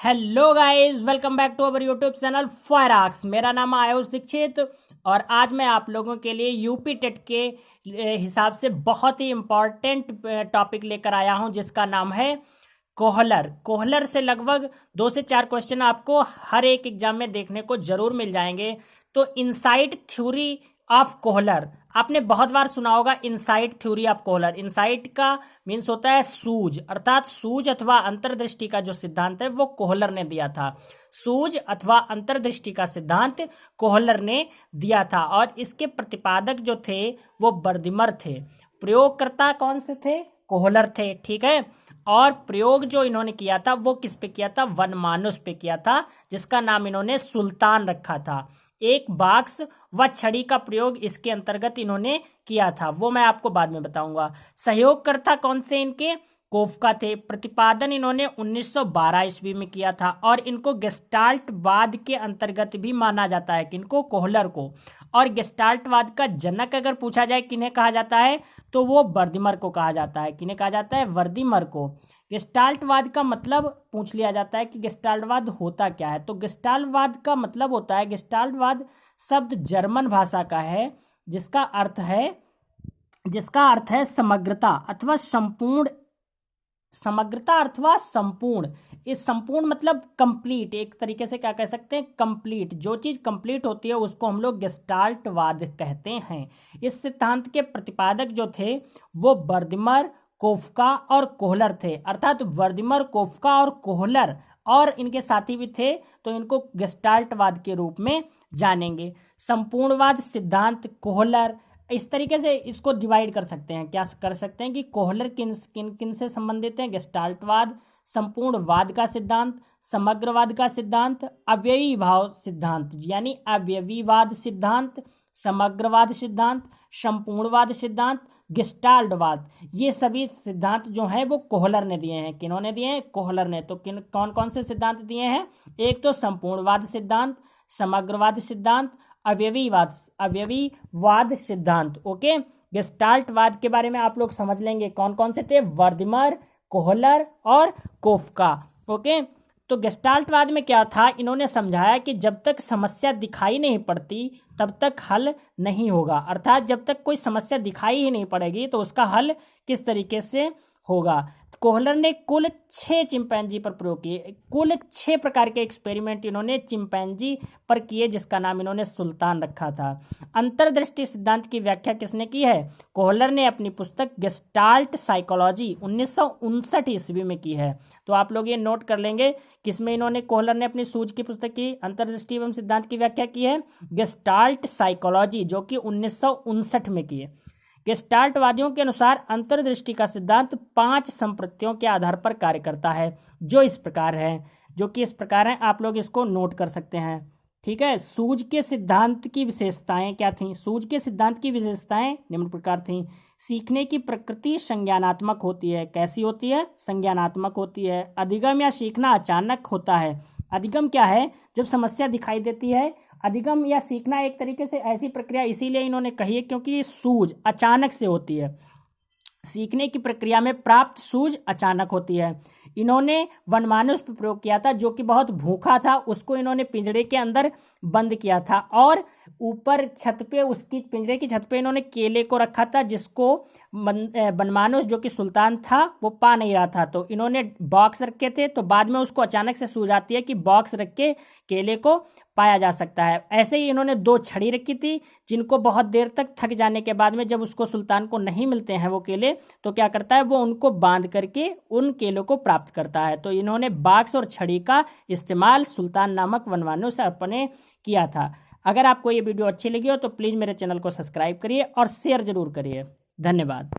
Hello guys, welcome back to our YouTube channel Firearcs. मेरा नाम है आयुष दीक्षित और आज मैं आप लोगों के लिए यूपी टेट के हिसाब से बहुत ही इम्पॉर्टेंट टॉपिक लेकर आया हूं, जिसका नाम है कोहलर। कोहलर से लगभग 2 से 4 क्वेश्चन आपको हर एक एग्जाम में देखने को जरूर मिल जाएंगे। तो इनसाइट थ्योरी ऑफ कोहलर आपने बहुत बार सुना होगा। Insight theory of Kohler, insight का मीन्स होता है सूझ, अर्थात सूझ अथवा अंतर्दृष्टि का जो सिद्धांत है वो कोहलर ने दिया था। सूझ अथवा अंतर्दृष्टि का सिद्धांत कोहलर ने दिया था और इसके प्रतिपादक जो थे वो बर्दिमर थे। प्रयोगकर्ता कौन से थे? कोहलर थे, ठीक है। और प्रयोग जो इन्होंने किया था वो किस पे किया था? वनमानुष पे किया था, जिसका नाम इन्होंने सुल्तान रखा था। एक बॉक्स व छड़ी का प्रयोग इसके अंतर्गत इन्होंने किया था, वो मैं आपको बाद में बताऊंगा। सहयोगकर्ता कौन थे इनके? कोफका थे। प्रतिपादन इन्होंने 1912 ईस्वी में किया था और इनको गेस्टाल्टवाद के अंतर्गत भी माना जाता है, किनको? कोहलर को। और गेस्टाल्टवाद का जनक अगर पूछा जाए किन्हें कहा जाता है तो वो बर्दिमर को कहा जाता है। किन्हें कहा जाता है? वर्दिमर को। गेस्टाल्टवाद का मतलब पूछ लिया जाता है कि गेस्टाल्टवाद होता क्या है, तो गेस्टाल्टवाद का मतलब होता है, गेस्टाल्टवाद शब्द जर्मन भाषा का है जिसका अर्थ है समग्रता अथवा संपूर्ण। समग्रता अथवा संपूर्ण। इस संपूर्ण मतलब कंप्लीट, एक तरीके से क्या कह सकते हैं? कंप्लीट। जो चीज कंप्लीट होती है उसको हम लोग गेस्टाल्टवाद कहते हैं। इस सिद्धांत के प्रतिपादक जो थे वो बर्दिमर, कोफका और कोहलर थे, अर्थात वर्दिमर, कोफका और कोहलर और इनके साथी भी थे, तो इनको गेस्टाल्टवाद के रूप में जानेंगे। संपूर्णवाद सिद्धांत कोहलर, इस तरीके से इसको डिवाइड कर सकते हैं। क्या कर सकते हैं कि कोहलर किन किन किन से संबंधित है? गेस्टाल्टवाद, संपूर्णवाद का सिद्धांत, समग्रवाद का सिद्धांत, अवयवी भाव सिद्धांत यानी अवयवीवाद सिद्धांत, समग्रवाद सिद्धांत, संपूर्णवाद सिद्धांत, गेस्टाल्टवाद, ये सभी सिद्धांत जो हैं वो कोहलर ने दिए हैं। किन्होंने दिए हैं? कोहलर ने। तो किन कौन कौन से सिद्धांत दिए हैं? एक तो संपूर्णवाद सिद्धांत, समग्रवाद सिद्धांत, अवयवीवाद सिद्धांत। ओके, गेस्टाल्टवाद के बारे में आप लोग समझ लेंगे कौन कौन से थे? वर्दिमर, कोहलर और कोफका। ओके, तो गेस्टाल्टवाद में क्या था? इन्होंने समझाया कि जब तक समस्या दिखाई नहीं पड़ती तब तक हल नहीं होगा, अर्थात जब तक कोई समस्या दिखाई ही नहीं पड़ेगी तो उसका हल किस तरीके से होगा। कोहलर ने कुल 6 चिंपैंजी पर प्रयोग किए, कुल 6 प्रकार के एक्सपेरिमेंट इन्होंने चिंपैंजी पर किए, जिसका नाम इन्होंने सुल्तान रखा था। अंतर्दृष्टि सिद्धांत की व्याख्या किसने की है? कोहलर ने अपनी पुस्तक गेस्टाल्ट साइकोलॉजी 1959 ईस्वी में की है। तो आप लोग ये नोट कर लेंगे, किसमें इन्होंने, कोहलर ने अपनी सूझ की पुस्तक की अंतर्दृष्टि एवं सिद्धांत की व्याख्या की है? गेस्टाल्ट साइकोलॉजी, जो कि 1959 में की है। गेस्टाल्टवादियों के अनुसार अंतर्दृष्टि का सिद्धांत 5 संप्रत्तियों के आधार पर कार्य करता है, जो इस प्रकार है, आप लोग इसको नोट कर सकते हैं, ठीक है। सूझ के सिद्धांत की विशेषताएं क्या थीं? सूझ के सिद्धांत की विशेषताएं निम्न प्रकार थीं। सीखने की प्रकृति संज्ञानात्मक होती है। कैसी होती है? संज्ञानात्मक होती है। अधिगम या सीखना अचानक होता है। अधिगम क्या है? जब समस्या दिखाई देती है। अधिगम या सीखना एक तरीके से ऐसी प्रक्रिया इसीलिए इन्होंने कही है क्योंकि ये सूझ अचानक से होती है। सीखने की प्रक्रिया में प्राप्त सूझ अचानक होती है। इन्होंने वनमानुष पर प्रयोग किया था, जो कि बहुत भूखा था, उसको इन्होंने पिंजरे के अंदर बंद किया था और ऊपर छत पे, उसकी पिंजरे की छत पे इन्होंने केले को रखा था, जिसको वनमानुष जो कि सुल्तान था वो पा नहीं रहा था। तो इन्होंने बॉक्स रखे थे, तो बाद में उसको अचानक से सूझ आती है कि बॉक्स रख के केले को पाया जा सकता है। ऐसे ही इन्होंने 2 छड़ी रखी थी, जिनको बहुत देर तक थक जाने के बाद में जब उसको सुल्तान को नहीं मिलते हैं वो केले, तो क्या करता है वो उनको बांध करके उन केलों को प्राप्त करता है। तो इन्होंने बॉक्स और छड़ी का इस्तेमाल सुल्तान नामक वनमानुष अपने किया था। अगर आपको ये वीडियो अच्छी लगी हो तो प्लीज़ मेरे चैनल को सब्सक्राइब करिए और शेयर जरूर करिए। धन्यवाद।